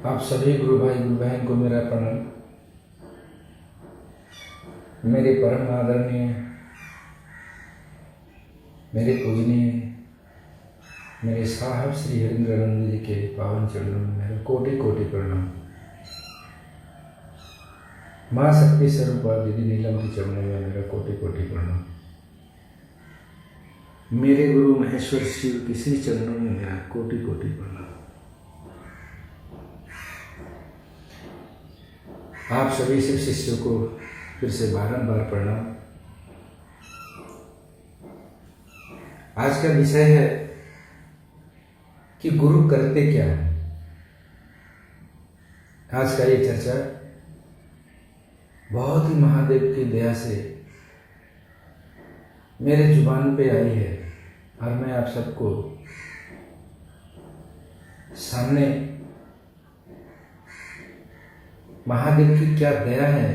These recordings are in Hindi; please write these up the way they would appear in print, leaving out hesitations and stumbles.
आप सभी गुरु भाई गुरु बहन को मेरा प्रणाम। मेरे परम आदरणीय, मेरे पूजनीय, मेरे साहब श्री हरिंद्रानंद जी के पावन चरणों में मेरा कोटि कोटि प्रणाम। माँ शक्ति स्वरूपा दीदी नीलम के चरणों में मेरा कोटि कोटि प्रणाम। मेरे गुरु महेश्वर शिव के श्री चरणों में मेरा कोटि कोटि प्रणाम। आप सभी शिव शिष्यों को फिर से बारंबार प्रणाम। आज का विषय है कि गुरु करते क्या है। आज का ये चर्चा बहुत ही महादेव की दया से मेरे जुबान पे आई है और मैं आप सबको सामने महादेव की क्या दया है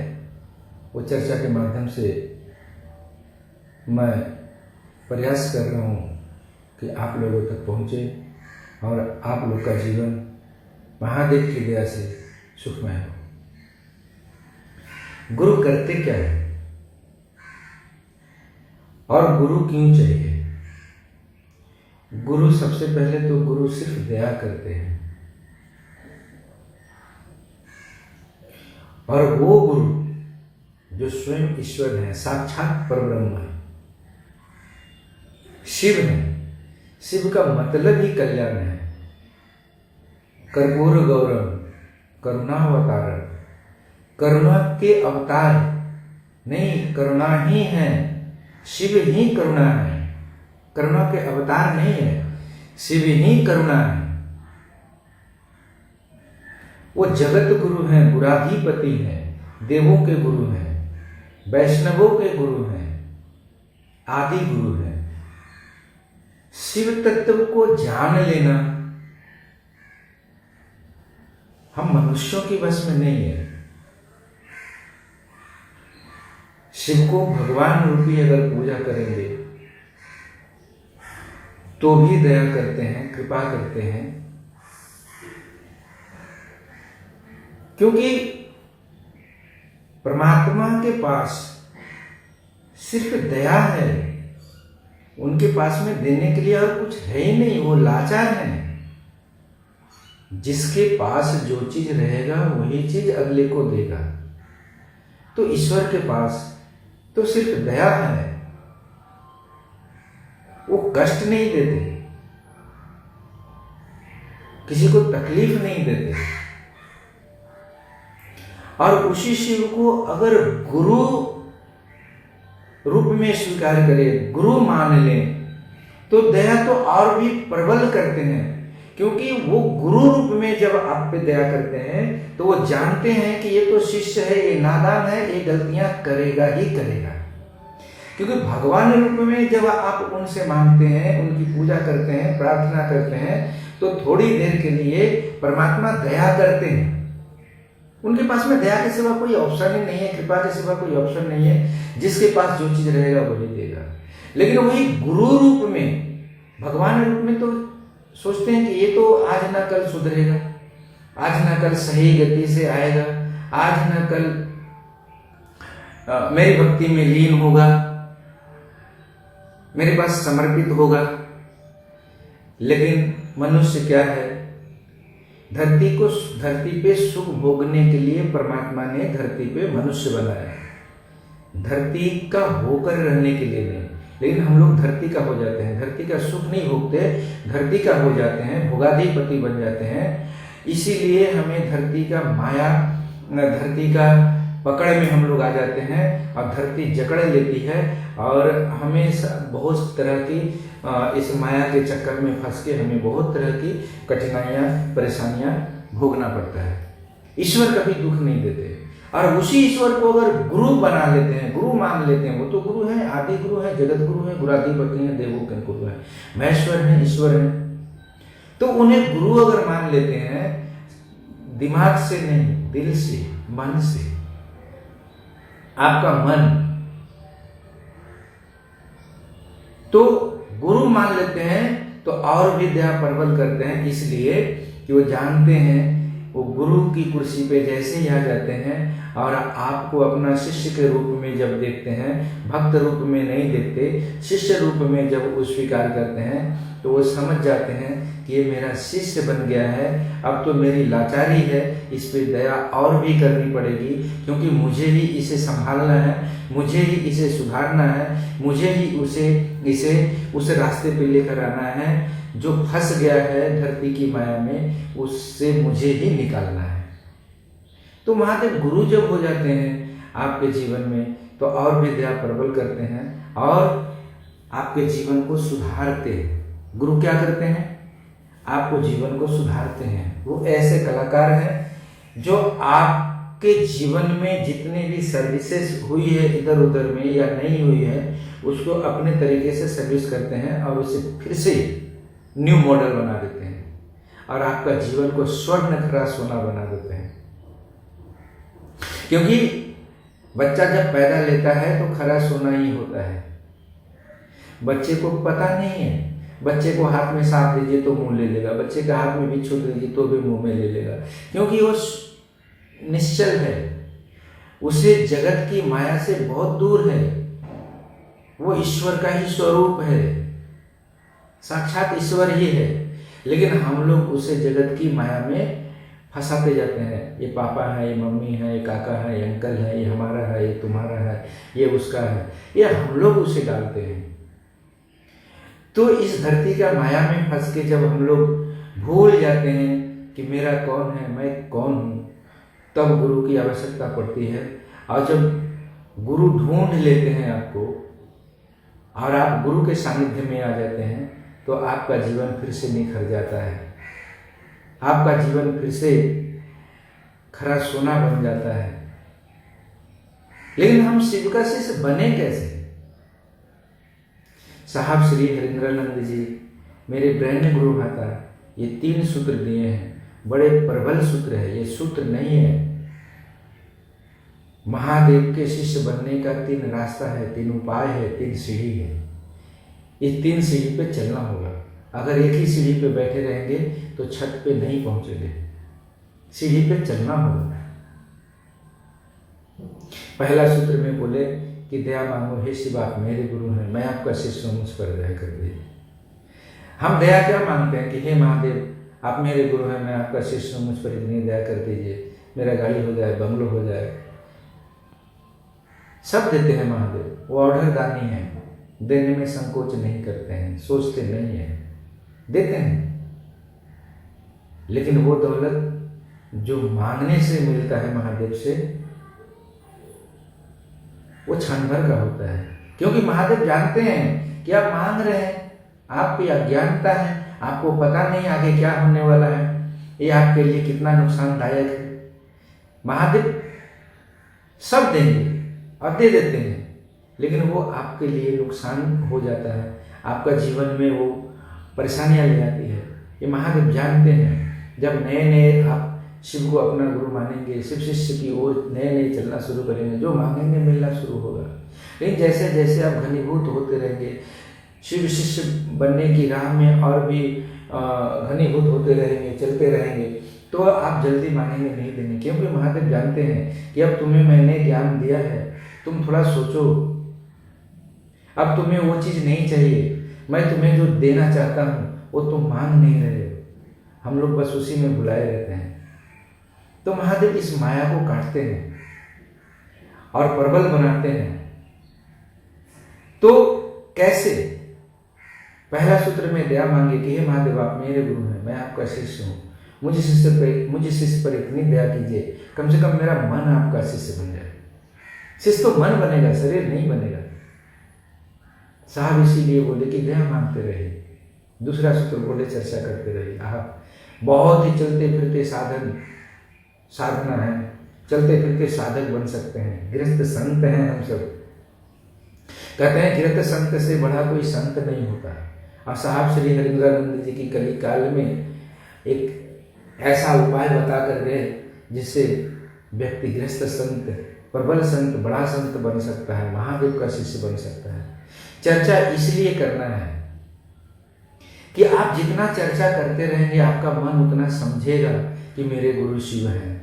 वो चर्चा के माध्यम से मैं प्रयास कर रहा हूँ कि आप लोगों तक पहुँचे और आप लोग का जीवन महादेव की दया से सुखमय हो। गुरु करते क्या है और गुरु क्यों चाहिए? गुरु सबसे पहले तो गुरु सिर्फ दया करते हैं और वो गुरु जो स्वयं ईश्वर है, साक्षात परब्रह्म है, शिव है। शिव का मतलब ही कल्याण है। कर्पूर गौरम करुणावतार, करुणा के अवतार नहीं, करुणा ही है। शिव ही करुणा है, करुणा के अवतार नहीं है, शिव ही करुणा है। वो जगत गुरु हैं, गुराधिपति हैं, देवों के गुरु हैं, वैष्णवों के गुरु हैं, आदि गुरु हैं। शिव तत्व को जान लेना हम मनुष्यों की बस में नहीं है। शिव को भगवान रूपी अगर पूजा करेंगे तो भी दया करते हैं, कृपा करते हैं, क्योंकि परमात्मा के पास सिर्फ दया है। उनके पास में देने के लिए और कुछ है ही नहीं, वो लाचार है। जिसके पास जो चीज रहेगा वही चीज अगले को देगा। तो ईश्वर के पास तो सिर्फ दया है, वो कष्ट नहीं देते, किसी को तकलीफ नहीं देते। और उसी शिव को अगर गुरु रूप में स्वीकार करें, गुरु मान लें, तो दया तो और भी प्रबल करते हैं। क्योंकि वो गुरु रूप में जब आप पे दया करते हैं तो वो जानते हैं कि ये तो शिष्य है, ये नादान है, ये गलतियां करेगा ही करेगा। क्योंकि भगवान रूप में जब आप उनसे मांगते हैं, उनकी पूजा करते हैं, प्रार्थना करते हैं, तो थोड़ी देर के लिए परमात्मा दया करते हैं। उनके पास में दया के सिवा कोई ऑप्शन ही नहीं है, कृपा के सिवा कोई ऑप्शन नहीं है। जिसके पास जो चीज रहेगा वही देगा। लेकिन वही गुरु रूप में, भगवान रूप में तो सोचते हैं कि ये तो आज ना कल सुधरेगा, आज ना कल सही गति से आएगा, आज ना कल मेरी भक्ति में लीन होगा, मेरे पास समर्पित होगा। लेकिन मनुष्य क्या है, धरती पे सुख भोगने के लिए परमात्मा ने धरती पे मनुष्य बनाया, धरती का होकर रहने के लिए नहीं। लेकिन हम लोग धरती का हो जाते हैं, धरती का सुख नहीं भोगते, धरती का हो जाते हैं, भोगाधिपति बन जाते हैं। इसीलिए हमें धरती का माया, धरती का पकड़ में हम लोग आ जाते हैं और धरती जकड़ लेती है और हमें बहुत तरह की इस माया के चक्कर में फंस के हमें बहुत तरह की कठिनाइयां, परेशानियां भोगना पड़ता है। ईश्वर कभी दुख नहीं देते। और उसी ईश्वर को अगर गुरु बना लेते हैं, गुरु मान लेते हैं, वो तो गुरु है, आदि गुरु है, जगत गुरु है, गुराधिपति है, देवों के गुरु है, महेश्वर है, ईश्वर है। तो उन्हें गुरु अगर मान लेते हैं, दिमाग से नहीं, दिल से, मन से, आपका मन, तो गुरु मान लेते हैं तो और भी दया प्रबल करते हैं। इसलिए कि वो जानते हैं वो गुरु की कुर्सी पे जैसे ही आ जाते हैं और आपको अपना शिष्य के रूप में जब देखते हैं, भक्त रूप में नहीं देखते, शिष्य रूप में जब वो स्वीकार करते हैं, तो वो समझ जाते हैं कि ये मेरा शिष्य बन गया है। अब तो मेरी लाचारी है, इस पे दया और भी करनी पड़ेगी, क्योंकि मुझे ही इसे संभालना है, मुझे ही इसे सुधारना है, मुझे ही इसे उस रास्ते पे लेकर आना है जो फंस गया है धरती की माया में, उससे मुझे ही निकालना है। तो महादेव गुरु जब हो जाते हैं आपके जीवन में, तो और भी दया प्रबल करते हैं और आपके जीवन को सुधारते हैं। गुरु क्या करते हैं? आपको जीवन को सुधारते हैं। वो ऐसे कलाकार हैं जो आपके जीवन में जितने भी सर्विसेज हुई है इधर उधर में या नहीं हुई है, उसको अपने तरीके से सर्विस करते हैं और उसे फिर से न्यू मॉडल बना देते हैं और आपका जीवन को स्वर्ण खरा सोना बना देते हैं। क्योंकि बच्चा जब पैदा लेता है तो खरा सोना ही होता है। बच्चे को पता नहीं है, बच्चे को हाथ में सांप दीजिए तो मुंह ले लेगा, बच्चे के हाथ में बिच्छू दीजिए तो भी मुंह में ले लेगा, क्योंकि वो निश्चल है, उसे जगत की माया से बहुत दूर है, वो ईश्वर का ही स्वरूप है, साक्षात ईश्वर ही है। लेकिन हम लोग उसे जगत की माया में फंसाते जाते हैं। ये पापा है, ये मम्मी है, ये काका है, ये अंकल है, ये हमारा है, ये तुम्हारा है, ये उसका है, ये हम लोग उसे डालते हैं। तो इस धरती का माया में फंस के जब हम लोग भूल जाते हैं कि मेरा कौन है, मैं कौन हूँ, तब गुरु की आवश्यकता पड़ती है। और जब गुरु ढूंढ लेते हैं आपको और आप गुरु के सानिध्य में आ जाते हैं, तो आपका जीवन फिर से निखर जाता है, आपका जीवन फिर से खरा सोना बन जाता है। लेकिन हम शिव का शिष्य बने कैसे? साहब श्री हरिंद्रानंद जी मेरे ब्रह्म गुरु माता ये 3 सूत्र दिए हैं, बड़े प्रबल सूत्र है। ये सूत्र नहीं है, महादेव के शिष्य बनने का 3 रास्ता है, 3 उपाय है, 3 सीढ़ी है। इस 3 सीढ़ी पे चलना होगा। अगर एक ही सीढ़ी पे बैठे रहेंगे तो छत पे नहीं पहुंचेंगे, सीढ़ी पे चलना होगा। पहला सूत्र में बोले कि दया मांगो, हे शिव आप मेरे गुरु हैं, मैं आपका शिष्य हूं, मुझ पर दया कर दीजिए। हम दया क्या मांगते हैं कि हे महादेव आप मेरे गुरु हैं, मैं आपका शिष्य हूं, मुझ पर इतनी दया कर दीजिए, मेरा गाड़ी हो जाए, बंगलो हो जाए। सब देते हैं महादेव, वो ऑर्डर दानी है, देने में संकोच नहीं करते हैं, सोचते नहीं है, देते हैं। लेकिन वो दौलत जो मांगने से मिलता है महादेव से, वो क्षण भर का होता है। क्योंकि महादेव जानते हैं कि आप मांग रहे हैं, आपकी अज्ञानता है, आपको पता नहीं आगे क्या होने वाला है, ये आपके लिए कितना नुकसानदायक है। महादेव सब देंगे और दे देते हैं, लेकिन वो आपके लिए नुकसान हो जाता है, आपका जीवन में वो परेशानियां ले आती है। ये महादेव जानते हैं। जब नए नए आप शिव को अपना गुरु मानेंगे, शिव शिष्य की ओर नए नए चलना शुरू करेंगे, जो मांगेंगे मिलना शुरू होगा। लेकिन जैसे जैसे आप घनीभूत होते रहेंगे, शिव शिष्य बनने की राह में और भी घनीभूत होते रहेंगे, चलते रहेंगे, तो आप जल्दी मांगेंगे नहीं देंगे। क्योंकि महादेव जानते हैं कि अब तुम्हें मैंने ज्ञान दिया है, तुम थोड़ा सोचो, अब तुम्हें वो चीज़ नहीं चाहिए, मैं तुम्हें जो देना चाहता हूँ वो तुम मांग नहीं रहे हो। हम लोग बस उसी में भुलाए रहते हैं। तो महादेव इस माया को काटते हैं और प्रबल बनाते हैं। तो कैसे? पहला सूत्र में दया मांगे कि हे महादेव आप मेरे गुरु हैं, मैं आपका शिष्य हूँ, मुझे शिष्य पर इतनी दया कीजिए, कम से कम मेरा मन आपका शिष्य बन जाए। शिष्य तो मन बनेगा, शरीर नहीं बनेगा। साहब इसीलिए बोले कि दया मांगते रहे। दूसरा सूत्र बोले चर्चा करते रहे। आप बहुत ही चलते फिरते साधना है, चलते फिरते साधक बन सकते हैं, गृहस्थ संत हैं हम सब। कहते हैं गृहस्थ संत से बड़ा कोई संत नहीं होता। और साहब श्री हरिंद्रानंद जी की कली काल में एक ऐसा उपाय बता कर गए जिससे व्यक्ति गृहस्थ संत, प्रबल संत, बड़ा संत बन सकता है, महादेव का शिष्य बन सकता है। चर्चा इसलिए करना है कि आप जितना चर्चा करते रहेंगे आपका मन उतना समझेगा कि मेरे गुरु शिव हैं।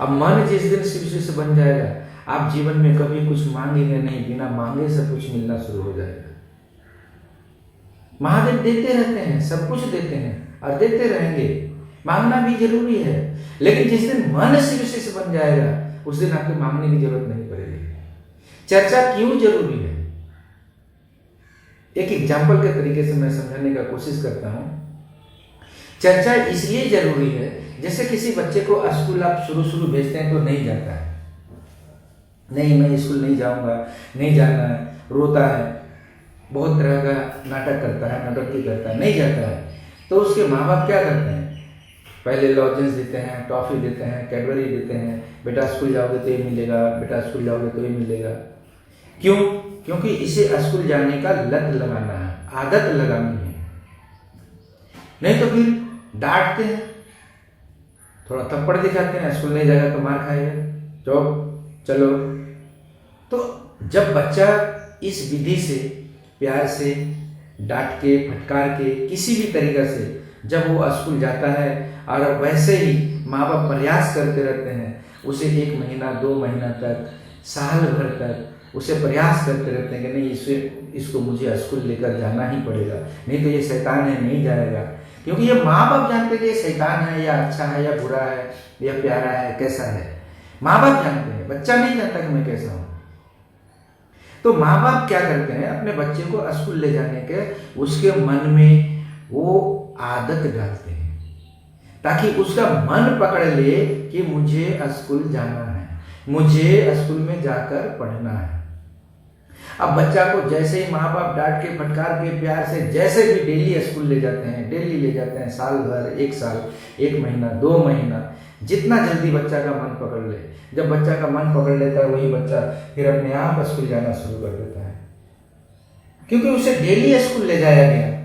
अब मन जिस दिन शिव से बन जाएगा, आप जीवन में कभी कुछ मांगेंगे नहीं, बिना मांगे सब कुछ मिलना शुरू हो जाएगा। महादेव देते रहते हैं, सब कुछ देते हैं और देते रहेंगे। मांगना भी जरूरी है, लेकिन जिस दिन मन शिव से बन जाएगा उस दिन आपको मांगने की जरूरत नहीं पड़ेगी। चर्चा क्यों जरूरी है, एक एग्जाम्पल के तरीके से मैं समझाने का कोशिश करता हूं। चर्चा इसलिए जरूरी है, जैसे किसी बच्चे को स्कूल आप शुरू भेजते हैं तो नहीं जाता है, नहीं मैं स्कूल नहीं जाऊंगा, नहीं जाना है, रोता है, बहुत तरह का नाटक करता है, नौटंकी करता है, नहीं जाता है, तो उसके माँ बाप क्या करते हैं, पहले लॉजेंस देते हैं, टॉफी देते हैं, कैडबरी देते हैं, बेटा स्कूल जाओगे तो ये मिलेगा, बेटा स्कूल जाओगे तो ये मिलेगा। क्यों? क्योंकि इसे स्कूल जाने का लत लगाना है, आदत लगानी है। नहीं तो फिर डांटते हैं, थोड़ा थप्पड़ दिखाते हैं, स्कूल नहीं जाएगा तो मार खाएगा, चलो। तो जब बच्चा इस विधि से, प्यार से, डांट के, फटकार के, किसी भी तरीका से जब वो स्कूल जाता है और वैसे ही माँ बाप प्रयास करते रहते हैं, उसे 1 महीना 2 महीना तक, साल भर तक उसे प्रयास करते रहते हैं कि नहीं इसको मुझे स्कूल लेकर जाना ही पड़ेगा, नहीं तो ये शैतान है, नहीं जाएगा। क्योंकि ये माँ बाप जानते हैं कि ये शैतान है या अच्छा है या बुरा है या प्यारा है, कैसा है, माँ बाप जानते हैं, बच्चा नहीं जानता कि मैं कैसा हूं। तो माँ बाप क्या करते हैं, अपने बच्चे को स्कूल ले जाने के उसके मन में वो आदत डालते हैं, ताकि उसका मन पकड़ ले कि मुझे स्कूल जाना है, मुझे स्कूल में जाकर पढ़ना है। अब बच्चा को जैसे ही माँ बाप डांट के, फटकार के, प्यार से जैसे भी डेली स्कूल ले जाते हैं, डेली ले जाते हैं, साल भर, 1 साल, 1 महीना 2 महीना, जितना जल्दी बच्चा का मन पकड़ ले। जब बच्चा का मन पकड़ लेता है वही बच्चा फिर अपने आप स्कूल जाना शुरू कर देता है, क्योंकि उसे डेली स्कूल ले जाया गया,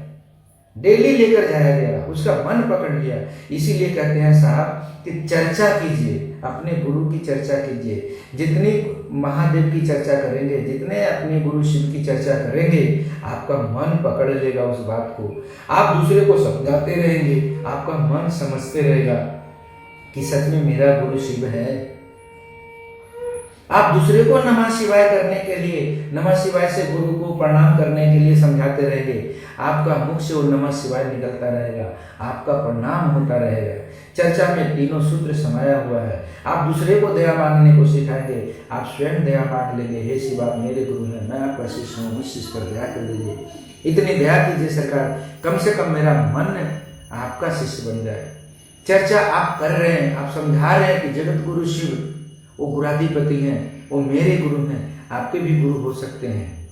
डेली लेकर जाया गया, उसका मन पकड़ लिया। इसीलिए कहते हैं साहब कि चर्चा कीजिए, अपने गुरु की चर्चा कीजिए। जितनी महादेव की चर्चा करेंगे, जितने अपने गुरु शिव की चर्चा करेंगे, आपका मन पकड़ लेगा उस बात को। आप दूसरे को समझाते रहेंगे, आपका मन समझते रहेगा कि सच में मेरा गुरु शिव है। आप दूसरे को नमः शिवाय करने के लिए, नमः शिवाय से गुरु को प्रणाम करने के लिए समझाते रहेंगे, आपका मुख से वो नमः शिवाय निकलता रहेगा, आपका प्रणाम होता रहेगा। चर्चा में तीनों सूत्र समाया हुआ है। आप दूसरे को दया मांगने को सिखाएंगे, आप स्वयं दया मांग लेंगे, हे शिव आप मेरे गुरु हैं, मैं आपका शिष्य हूँ, इस चीज पर दया कर लीजिए, इतनी दया कीजिए सरकार, कम से कम मेरा मन आपका शिष्य बन जाए। चर्चा आप कर रहे हैं, आप समझा रहे हैं कि जगत गुरु शिव वो गुराधिपति हैं, वो मेरे गुरु हैं, आपके भी गुरु हो सकते हैं।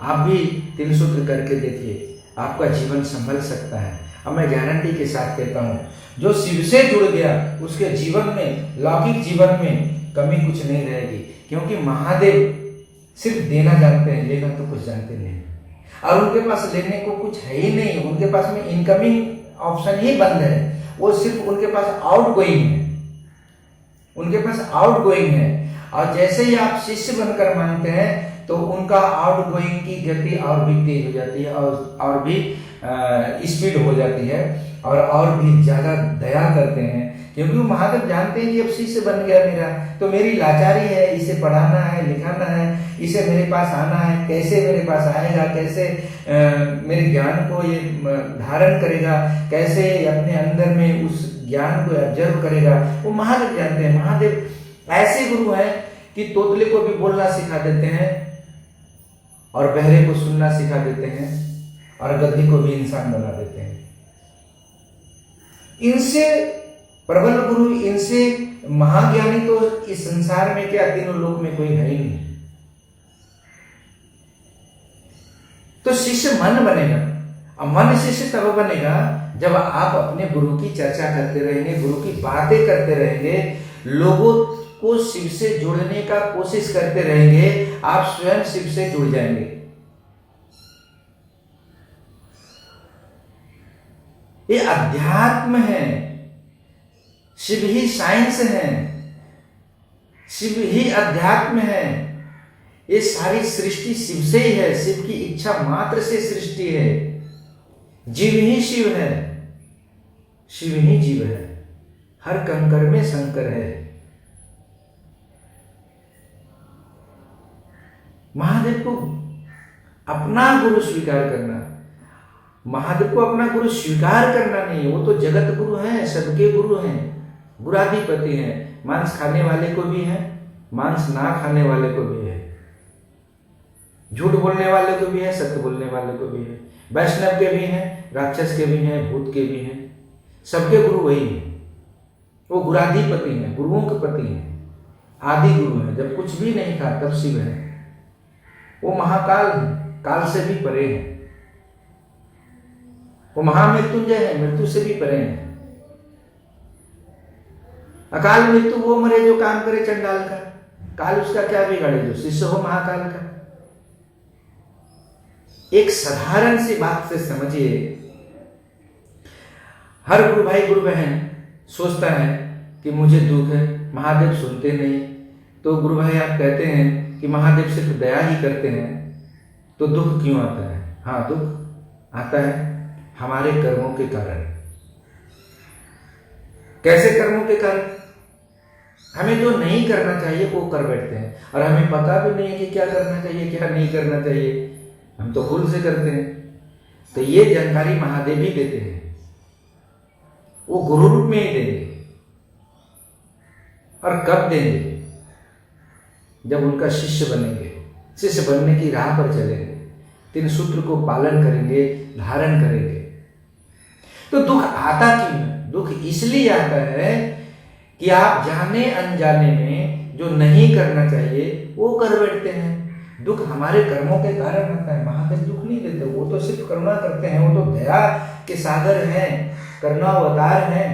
आप भी 3 सूत्र करके देखिए, आपका जीवन संभल सकता है। अब मैं गारंटी के साथ कहता हूँ, जो शिव से जुड़ गया उसके जीवन में, लौकिक जीवन में कमी कुछ नहीं रहेगी, क्योंकि महादेव सिर्फ देना जानते हैं, लेना तो कुछ जानते नहीं, और उनके पास लेने को कुछ है ही नहीं। उनके पास में इनकमिंग ऑप्शन ही बंद है, वो सिर्फ उनके पास आउट गोइंग है, उनके पास आउट गोइंग है। और जैसे ही आप शिष्य बनकर मानते हैं तो उनका आउट गोइंग की गति और भी तेज हो जाती है, और भी स्पीड हो जाती है, और भी ज्यादा दया करते हैं, क्योंकि वो महादेव जानते हैं कि अब शिष्य बन गया मेरा, तो मेरी लाचारी है, इसे पढ़ाना है, लिखाना है, इसे मेरे पास आना है, कैसे मेरे पास आएगा, कैसे मेरे ज्ञान को ये धारण करेगा, कैसे अपने अंदर में उस ज्ञान को ऑब्जर्व करेगा, वो महादेव जानते हैं। महादेव ऐसे गुरु हैं कि तोतले को भी बोलना सिखा देते हैं, और बहरे को सुनना सिखा देते हैं, और गधे को भी इंसान बना देते हैं। इनसे प्रबल गुरु, इनसे महाज्ञानी तो इस संसार में क्या, तीनों लोक में कोई है ही नहीं। तो शिष्य मन बनेगा, और मन शिष्य तब बनेगा जब आप अपने गुरु की चर्चा करते रहेंगे, गुरु की बातें करते रहेंगे, लोगों को शिव से जोड़ने का कोशिश करते रहेंगे, आप स्वयं शिव से जुड़ जाएंगे। ये अध्यात्म है, शिव ही साइंस है, शिव ही अध्यात्म है। ये सारी सृष्टि शिव से ही है, शिव की इच्छा मात्र से सृष्टि है। जीव ही शिव है, शिव ही जीव है। हर कंकर में शंकर है। महादेव को अपना गुरु स्वीकार करना, महादेव को अपना गुरु स्वीकार करना नहीं, वो तो जगत गुरु हैं, सबके गुरु हैं, गुराधिपति हैं। मांस खाने वाले को भी है, मांस ना खाने वाले को भी है, झूठ बोलने वाले को भी है, सत्य बोलने वाले को भी है, वैष्णव के भी हैं, राक्षस के भी हैं, भूत के भी हैं, सबके गुरु वही है। वो गुराधिपति हैं, गुरुओं के पति हैं, आदि गुरु हैं। जब कुछ भी नहीं था तब शिव है। वो महाकाल है, काल से भी परे हैं। वो महामृत्युंजय है, मृत्यु से भी परे हैं। अकाल मृत्यु वो मरे जो काम करे चंडाल का, काल उसका क्या बिगाड़े जो शिष्य हो महाकाल का। एक साधारण सी बात से समझिए, हर गुरु भाई गुरु बहन सोचता है कि मुझे दुख है, महादेव सुनते नहीं। तो गुरु भाई आप कहते हैं कि महादेव सिर्फ दया ही करते हैं, तो दुख क्यों आता है? हाँ, दुख आता है हमारे कर्मों के कारण। कैसे कर्मों के कारण? हमें जो नहीं करना चाहिए वो कर बैठते हैं, और हमें पता भी नहीं है कि क्या करना चाहिए क्या नहीं करना चाहिए, हम तो भूल से करते हैं। तो ये जानकारी महादेव ही देते हैं, वो गुरु रूप में ही देंगे। और कब देंगे? जब उनका शिष्य बनेंगे, शिष्य बनने की राह पर चलेंगे, 3 सूत्र को पालन करेंगे, धारण करेंगे। तो दुख आता क्यों है? दुख इसलिए आता है कि आप जाने अनजाने में जो नहीं करना चाहिए वो कर बैठते हैं। दुख हमारे कर्मों के कारण आता है। महादेव दुख नहीं देते, वो तो सिर्फ करुणा करते हैं, वो तो दया के सागर हैं, करुणा अवतार हैं,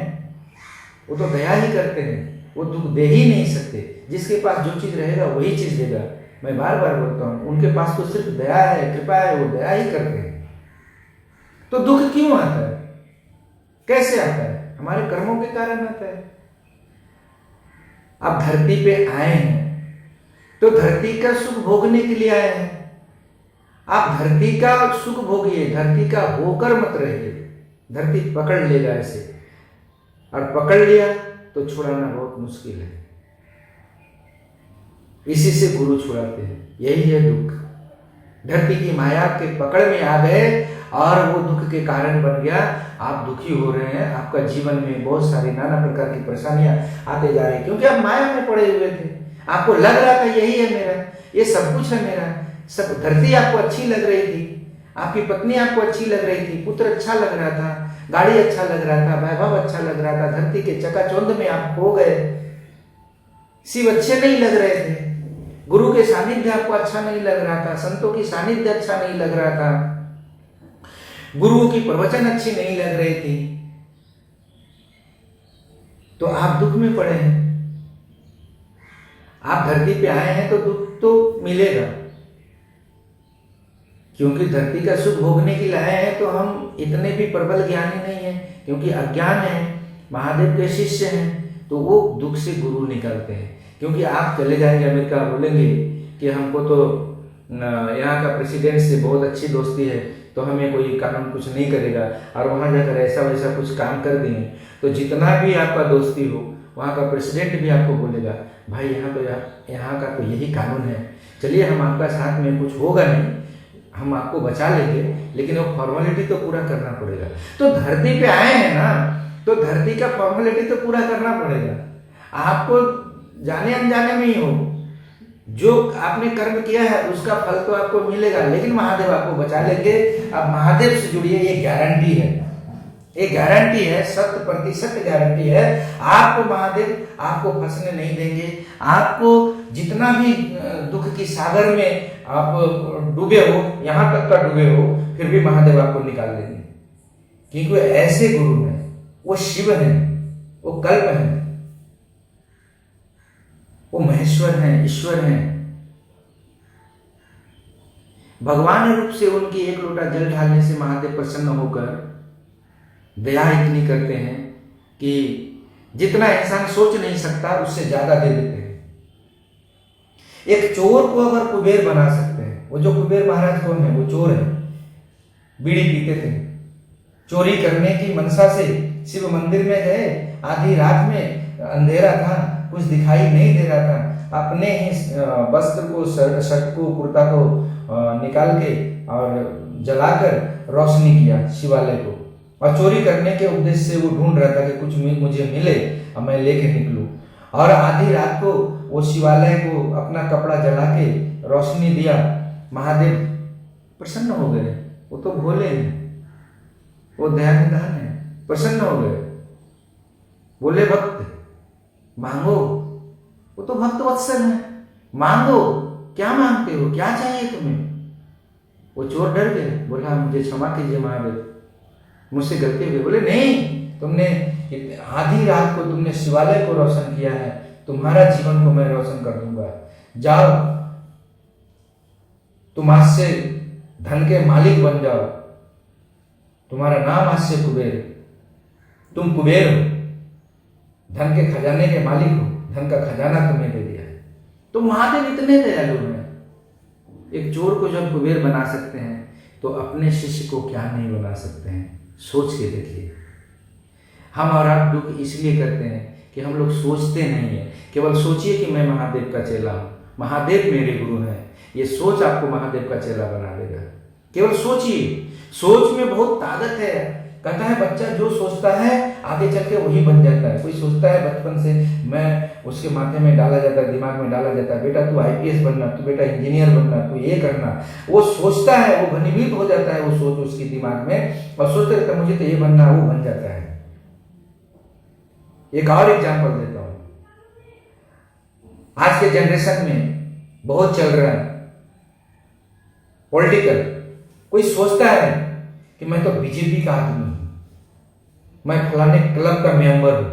वो तो दया ही करते हैं, वो दुख दे ही नहीं सकते। जिसके पास जो चीज रहेगा वही चीज देगा। मैं बार बार बोलता हूं, उनके पास तो सिर्फ दया है, कृपा है, वो दया ही करते हैं। तो दुख क्यों आता है? कैसे आता है? हमारे कर्मों के कारण आता है। आप धरती पे आए हैं तो धरती का सुख भोगने के लिए आए हैं। आप धरती का सुख भोगिए, धरती का होकर मत रहिए। धरती पकड़ लेगा ऐसे, और पकड़ लिया तो छुड़ाना बहुत मुश्किल है। इसी से गुरु छुड़ाते हैं। यही है दुख। धरती की माया के पकड़ में आ गए और वो दुख के कारण बन गया। आप दुखी हो रहे हैं, आपका जीवन में बहुत सारी नाना प्रकार की परेशानियां आते जा रही, क्योंकि आप माया में पड़े हुए थे। आपको लग रहा था यही है मेरा, ये सब कुछ है मेरा, सब धरती आपको अच्छी लग रही थी, आपकी पत्नी आपको अच्छी लग रही थी, पुत्र अच्छा लग रहा था, गाड़ी अच्छा लग रहा था, वैभव अच्छा लग रहा था, धरती के चकाचौंध में आप खो गए। शिव अच्छे नहीं लग रहे थे, गुरु के सानिध्य आपको अच्छा नहीं लग रहा था, संतों की सानिध्य अच्छा नहीं लग रहा था, गुरुओं की प्रवचन अच्छी नहीं लग रही थी, तो आप दुख में पड़े हैं। आप धरती पे आए हैं तो दुख तो मिलेगा, क्योंकि धरती का सुख भोगने के लिए आए हैं। तो हम इतने भी प्रबल ज्ञानी नहीं है, क्योंकि अज्ञान है, महादेव के शिष्य हैं, तो वो दुख से गुरु निकालते हैं। क्योंकि आप चले जाएंगे अमेरिका, बोलेंगे कि हमको तो यहाँ का प्रेसिडेंट से बहुत अच्छी दोस्ती है, तो हमें कोई कानून कुछ नहीं करेगा, और वहाँ जाकर ऐसा वैसा कुछ काम कर दिए, तो जितना भी आपका दोस्ती हो, वहाँ का प्रेसिडेंट भी आपको बोलेगा भाई यहाँ का तो यही कानून है, चलिए हम आपका साथ में कुछ होगा नहीं, हम आपको बचा लेंगे, लेकिन वो फॉर्मेलिटी तो पूरा करना पड़ेगा। तो धरती पे आए हैं ना, तो धरती का फॉर्मेलिटी तो पूरा करना पड़ेगा। आपको जाने अनजाने में ही हो, जो आपने कर्म किया है उसका फल तो आपको मिलेगा, लेकिन महादेव आपको बचा लेंगे। अब महादेव से जुड़िए, ये गारंटी है, ये गारंटी है, 100% गारंटी है। आपको महादेव आपको फंसने नहीं देंगे। आपको जितना भी दुख की सागर में आप डूबे हो, यहां तक का डूबे हो, फिर भी महादेव आपको निकाल देंगे, क्योंकि वो ऐसे गुरु हैं, वो शिव हैं, वो कल्प हैं, वो महेश्वर हैं, ईश्वर हैं। भगवान रूप से उनकी एक लोटा जल ढालने से महादेव प्रसन्न होकर दया इतनी करते हैं कि जितना इंसान सोच नहीं सकता उससे ज्यादा दे देते हैं। एक चोर को अगर कुबेर बना सकते हैं, वो जो कुबेर महाराज कौन है? वो चोर है, बीड़ी पीते थे, चोरी करने की मनसा से शिव मंदिर में गए, आधी रात में अंधेरा था, कुछ दिखाई नहीं दे रहा था, अपने ही वस्त्र को, शर्ट को, कुर्ता को निकाल के और जलाकर रोशनी किया शिवालय को, और चोरी करने के उद्देश्य से वो ढूंढ रहा था कि कुछ मुझे मिले और मैं लेके निकलूं। और आधी रात को वो शिवालय को अपना कपड़ा जला के रोशनी दिया। महादेव प्रसन्न हो गए, वो तो भोले हैं, वो दयानिधान है, प्रसन्न हो गए। बोले भक्त मांगो, वो तो भक्त वत्सल है, मांगो, क्या मांगते हो, क्या चाहिए तुम्हें? वो चोर डर गए, बोला मुझे क्षमा कीजिए महादेव, मुझसे गलती हुई। बोले नहीं, तुमने आधी रात को तुमने शिवालय को रोशन किया है, तुम्हारा जीवन को मैं रोशन कर दूंगा। जाओ, तुम आज से धन के मालिक बन जाओ, तुम्हारा नाम आज से कुबेर, तुम कुबेर हो, धन के खजाने के मालिक हो, धन का खजाना तुम्हें दे दिया। तो महादेव इतने दयालु हैं, एक चोर को जब कुबेर बना सकते हैं तो अपने शिष्य को क्या नहीं बना सकते हैं? सोच के देखिए। हम और आप दुख इसलिए करते हैं कि हम लोग सोचते नहीं है। केवल सोचिए कि मैं महादेव का चेला हूं, महादेव मेरे गुरु हैं, ये सोच आपको महादेव का चेला बना देगा। केवल सोचिए, सोच में बहुत ताकत है। कहता है बच्चा जो सोचता है आगे चल के वही बन जाता है। कोई सोचता है बचपन से, मैं उसके माथे में डाला जाता है, दिमाग में डाला जाता है, बेटा तू आईपीएस बनना, तू बेटा इंजीनियर बनना, तू ये करना। वो सोचता है, वो घनीभूत हो जाता है वो सोच उसके दिमाग में, और सोचते रहता है मुझे तो ये बनना, वो बन जाता है। एक और एग्जाम्पल देता हूं, आज के जनरेशन में बहुत चल रहा है पॉलिटिकल। कोई सोचता है कि मैं तो बीजेपी का आदमी हूं, मैं फलाने क्लब का मेंबर हूं,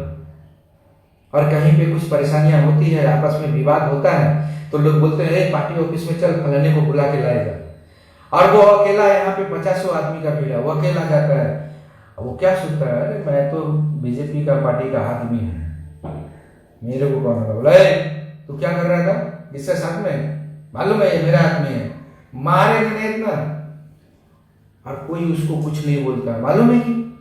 और कहीं पे कुछ परेशानियां होती है, आपस में विवाद होता है, तो लोग बोलते हैं पार्टी ऑफिस में चल, फलाने को बुला के लाएगा। और वो अकेला, यहाँ पे 50 आदमी का भीड़ है, वो अकेला जाता है। वो क्या सोचता है, अरे मैं तो बीजेपी का पार्टी का आदमी हूं, मेरे को कौन होगा? बोला तू क्या कर रहा था इससे साथ में, मालूम है ये मेरा आदमी है, मारे मैंने इतना। और कोई उसको कुछ नहीं बोलता, मालूम है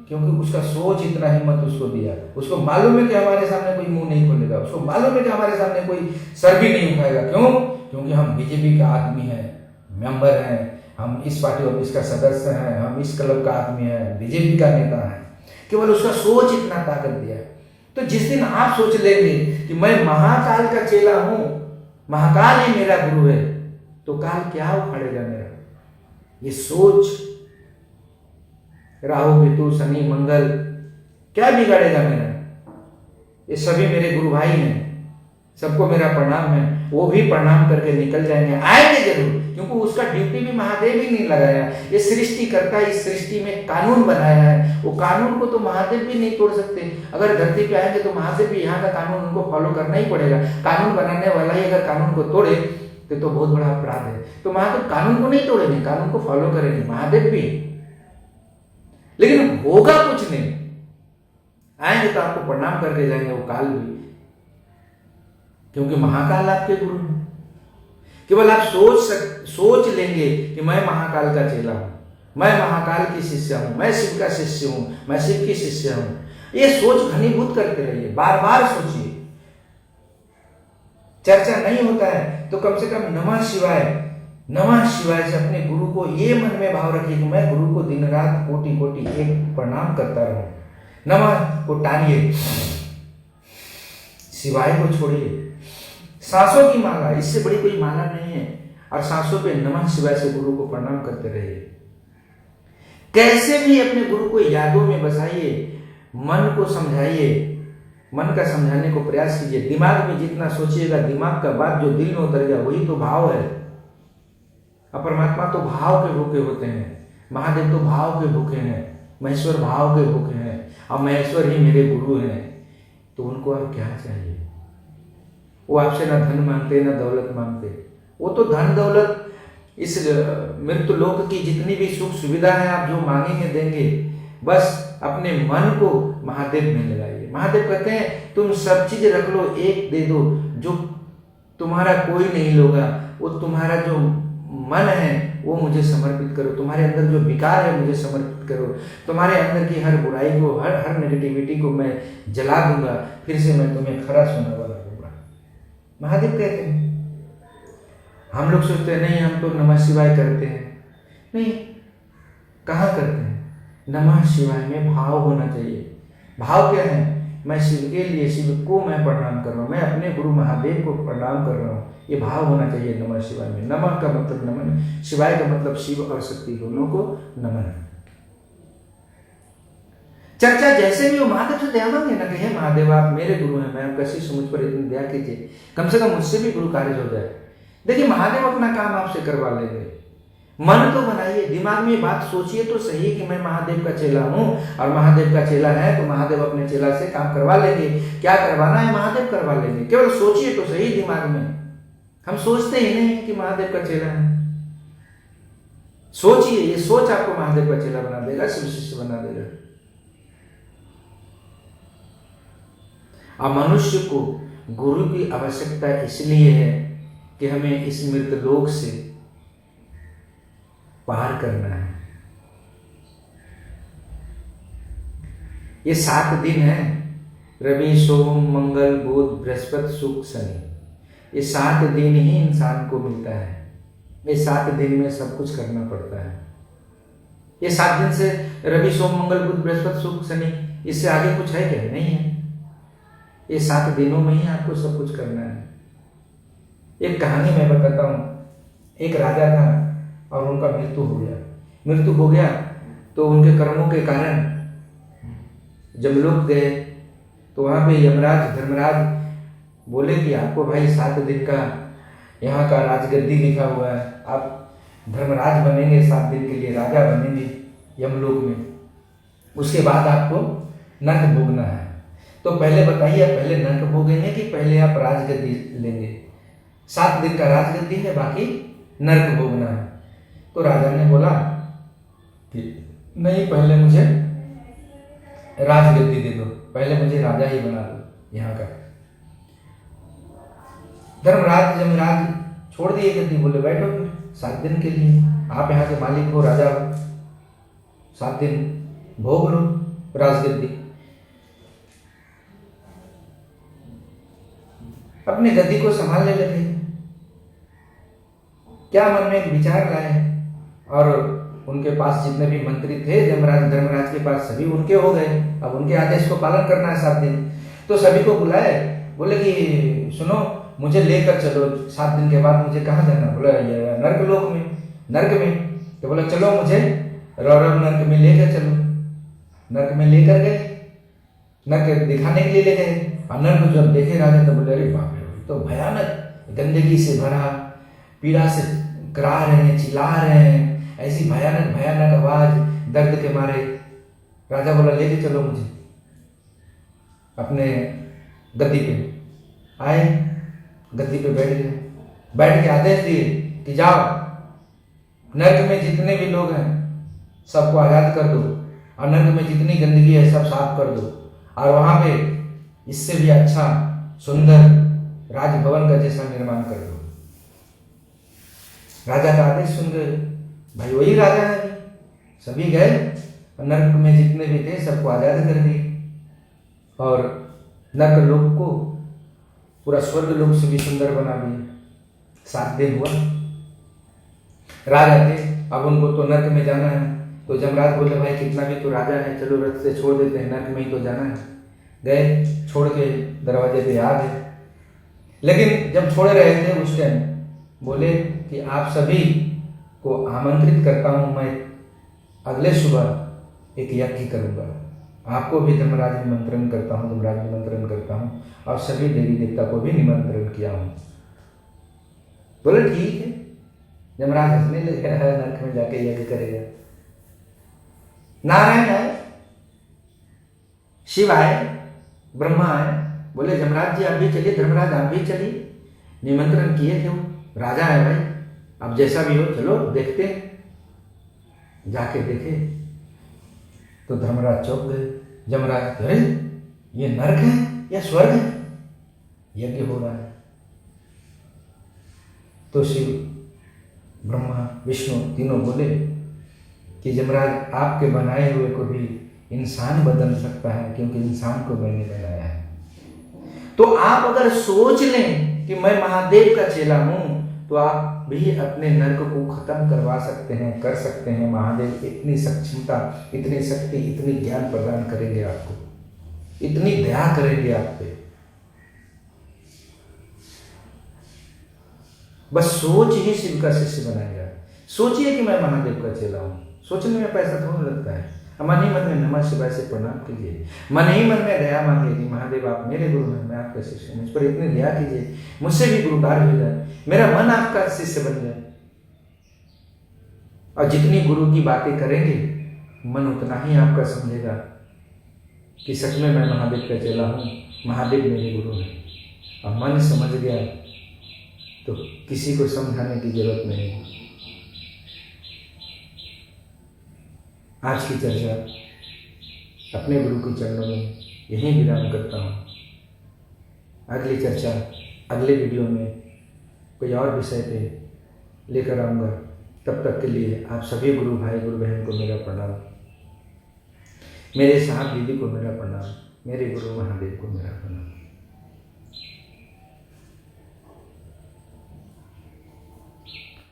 क्योंकि उसका सोच इतना हिम्मत उसको दिया। उसको मालूम है कि हमारे सामने कोई मुंह नहीं खोलेगा, उसको मालूम है कि हमारे सामने कोई सर भी नहीं उठाएगा। क्यों? क्योंकि हम बीजेपी का आदमी हैं, मेंबर हैं, हम इस पार्टी ऑफिस का सदस्य हैं, हम इस क्लब का आदमी है, बीजेपी का नेता है। केवल उसका सोच इतना ताकत दिया। तो जिस दिन आप सोच लेंगे कि मैं महाकाल का चेला हूं, महाकाल ही मेरा गुरु है, तो काल क्या उखाड़ेगा मेरा? ये सोच, राहु केतु शनि मंगल क्या बिगाड़ेगा मेरा? ये सभी मेरे गुरु भाई हैं, सबको मेरा प्रणाम है। वो भी प्रणाम करके निकल जाएंगे, आएंगे जरूर, क्योंकि उसका ड्यूटी भी महादेव ही नहीं लगाया। ये सृष्टि करता है, इस सृष्टि में कानून बनाया है, वो कानून को तो महादेव भी नहीं तोड़ सकते। अगर धरती पे आएंगे तो महादेव भी यहाँ का कानून उनको फॉलो करना ही पड़ेगा। कानून बनाने वाला ही अगर कानून को तोड़े तो बहुत बड़ा अपराध है। तो महादेव कानून को नहीं तोड़ेंगे, कानून को फॉलो करेंगे महादेव भी। लेकिन होगा कुछ नहीं, आएंगे तो आपको प्रणाम करके जाएंगे वो काल भी, क्योंकि महाकाल आपके गुरु हैं। केवल आप सोच लेंगे कि मैं महाकाल का चेला हूं, मैं महाकाल की शिष्य हूं, मैं शिव का शिष्य हूं, मैं शिव की शिष्य हूं। ये सोच घनीभूत करते रहिए, बार बार सोचिए। चर्चा नहीं होता है तो कम से कम नमः शिवाय से अपने गुरु को ये मन में भाव रखिए कि मैं गुरु को दिन रात कोटि कोटि एक प्रणाम करता रहूं। नमः को टानिए, शिवाय को छोड़िए। सांसों की माला, इससे बड़ी कोई माला नहीं है, और सांसों पे नमः शिवाय से गुरु को प्रणाम करते रहिए। कैसे भी अपने गुरु को यादों में बसाइए, मन को समझाइए, मन का समझाने को प्रयास कीजिए। दिमाग में जितना सोचिएगा, दिमाग का बात जो दिल में उतर गया वही तो भाव है। और परमात्मा तो भाव के भूखे होते हैं, महादेव तो भाव के भूखे हैं, महेश्वर भाव के भूखे हैं, और महेश्वर ही मेरे गुरु हैं। तो उनको अब क्या चाहिए? वो आपसे ना धन मांगते ना दौलत मांगते। वो तो धन दौलत, इस मृत्यु लोक की जितनी भी सुख सुविधा है आप जो मांगेंगे देंगे, बस अपने मन को महादेव में लगाइए। महादेव कहते हैं तुम सब चीज रख लो, एक दे दो, जो तुम्हारा कोई नहीं लोगा, वो तुम्हारा जो मन है वो मुझे समर्पित करो, तुम्हारे अंदर जो विकार है मुझे समर्पित करो, तुम्हारे अंदर की हर बुराई को, हर नेगेटिविटी को मैं जला दूंगा, फिर से मैं तुम्हें खरा सोना बना दूंगा। महादेव कहते हैं। हम लोग सोचते हैं नहीं हम तो नमः शिवाय करते हैं, नहीं, कहाँ करते हैं? नमः शिवाय में भाव होना चाहिए। भाव क्या है? मैं शिव के लिए, शिव को मैं प्रणाम कर रहा हूँ, मैं अपने गुरु महादेव को प्रणाम कर रहा हूँ, ये भाव होना चाहिए नमः शिवाय में। नमः का मतलब नमन, शिवाय का मतलब शिव और शक्ति दोनों को नमन। चर्चा जैसे भी हो महादेव से दया मांगे ना, कहे महादेव आप मेरे गुरु हैं, मैं आपका शिष्य, मुझ पर इतनी दया कीजिए, कम से कम मुझसे भी गुरु कार्य हो जाए। देखिए महादेव अपना काम आपसे करवा लेंगे। मन तो बनाइए, दिमाग में बात सोचिए तो सही कि मैं महादेव का चेला हूं, और महादेव का चेला है तो महादेव अपने चेला से काम करवा लेंगे। क्या करवाना है महादेव करवा लेंगे, केवल सोचिए तो सही दिमाग में। हम सोचते ही नहीं कि महादेव का चेला है। सोचिए, ये सोच आपको महादेव का चेला बना देगा, शिव शिष्य बना देगा। और मनुष्य को गुरु की आवश्यकता इसलिए है कि हमें इस मृत लोक से पार करना है। ये 7 दिन है, रवि सोम मंगल बुध बृहस्पति शुक्र शनि, ये 7 दिन ही इंसान को मिलता है। ये 7 दिन में सब कुछ करना पड़ता है। ये 7 दिन से रवि सोम मंगल बुध बृहस्पति शुक्र शनि, इससे आगे कुछ है क्या? नहीं है। ये 7 दिनों में ही आपको सब कुछ करना है। एक कहानी मैं बताता हूँ। एक राजा था और उनका मृत्यु हो गया। मृत्यु हो गया तो उनके कर्मों के कारण जमलोक गए, तो वहाँ पे यमराज धर्मराज बोले कि आपको भाई 7 दिन का यहाँ का राजगद्दी लिखा हुआ है, आप धर्मराज बनेंगे, 7 दिन के लिए राजा बनेंगे यमलोक में, उसके बाद आपको नर्क भोगना है। तो पहले बताइए, आप पहले नर्क भोगेंगे कि पहले आप राजगद्दी लेंगे? 7 दिन का राजगद्दी है, बाकी नर्क भोगना है। तो राजा ने बोला कि नहीं, पहले मुझे राजगद्दी दे दो, पहले मुझे राजा ही बना दो यहाँ का। धर्मराज जमराज छोड़ दिए गद्दी, बोले बैठो फिर 7 दिन के लिए, आप यहाँ के मालिक हो, राजा हो, 7 दिन भोग लो राजगद्दी। अपनी गद्दी को संभालने लगे। क्या मन में एक विचार लाए, और उनके पास जितने भी मंत्री थे जमराज धर्मराज के पास, सभी उनके हो गए। अब उनके आदेश को पालन करना है 7 दिन। तो सभी को बुलाए, बोले कि सुनो मुझे लेकर चलो, 7 दिन के बाद मुझे कहाँ जाना? बोला नर्क लोक में, नर्क में। तो बोला चलो मुझे रौरव नर्क में लेकर चलो। नर्क में लेकर गए, नर्क दिखाने के लिए ले गए। और नर्क जब देखे राजा तो बोले अरे बाप रे, तो भयानक गंदगी से भरा, पीड़ा से करा रहे हैं, चिल्ला रहे हैं, ऐसी भयानक भयानक आवाज, दर्द के मारे। राजा बोला लेके चलो मुझे अपने गद्दी पे। आए, गद्दी पे बैठ गए। बैठ के आदेश दिए कि जाओ नर्क में जितने भी लोग हैं सबको आजाद कर दो, और नर्क में जितनी गंदगी है सब साफ कर दो, और वहां पे इससे भी अच्छा सुंदर राजभवन का जैसा निर्माण कर दो। राजा का आदेश सुन गए, भाई वही राजा है। सभी गए और नर्क में जितने भी थे सबको आजाद कर दिए, और नर्क लोक को पूरा स्वर्ग लोक से भी सुंदर बना दिया। 7 दिन हुआ, राजा थे, अब उनको तो नर्क में जाना है। तो जमराज बोले भाई कितना भी तो राजा है, चलो रथ से छोड़ देते हैं, नर्क में ही तो जाना है। गए, छोड़ के दरवाजे पे आ गए। लेकिन जब छोड़ रहे थे उस टाइम बोले कि आप सभी को आमंत्रित करता हूं, मैं अगले सुबह एक यज्ञ करूंगा, आपको भी धर्मराज निमंत्रण करता हूं, धर्मराज निमंत्रण करता हूं, और सभी देवी देवता को भी निमंत्रण किया हूं। बोले ठीक है। जमराज हंसने लगे, नर्क में जाके यज्ञ करेगा। नारायण है, शिव आए, ब्रह्मा आए, बोले जमराज जी आप भी चलिए, धर्मराज आप भी चलिए, निमंत्रण किए थे वो, राजा है भाई, अब जैसा भी हो चलो देखते। जाके देखे तो धर्मराज चौंक गए। जमराज अरे ये नर्क है या स्वर्ग है? यज्ञ हो रहा है। तो शिव ब्रह्मा विष्णु तीनों बोले कि यमराज आपके बनाए हुए को भी इंसान बदल सकता है, क्योंकि इंसान को मैंने बनाया है। तो आप अगर सोच लें कि मैं महादेव का चेला हूं, तो आप भी अपने नर्क को खत्म करवा सकते हैं, कर सकते हैं। महादेव इतनी सक्षमता, इतनी शक्ति, इतनी ज्ञान प्रदान करेंगे आपको, इतनी दया करेंगे आप पे। बस सोच ही शिव का शिष्य बनाएगा। सोचिए कि मैं महादेव का चेला हूं। सोचने में पैसा थोड़ा लगता है। मन ही मन में नमः शिवाय से प्रणाम कीजिए, मन ही मन में दया मांगिए कि महादेव आप मेरे गुरु हैं, मैं आपका शिष्य हूं, मुझ पर इतनी दया कीजिए, मुझसे भी गुरु कार्य हो जाए, मेरा मन आपका शिष्य बन जाए। और जितनी गुरु की बातें करेंगे, मन उतना ही आपका समझेगा कि सच में मैं महादेव का चेला हूँ, महादेव मेरे गुरु हैं। और मन समझ गया तो किसी को समझाने की जरूरत नहीं। आज की चर्चा अपने गुरु के चरणों में यहीं विराम करता हूँ। अगली चर्चा अगले वीडियो में कोई और विषय पे लेकर आऊँगा। तब तक के लिए आप सभी गुरु भाई गुरु बहन को मेरा प्रणाम, मेरे साहब दीदी को मेरा प्रणाम, मेरे गुरु महादेव को मेरा प्रणाम।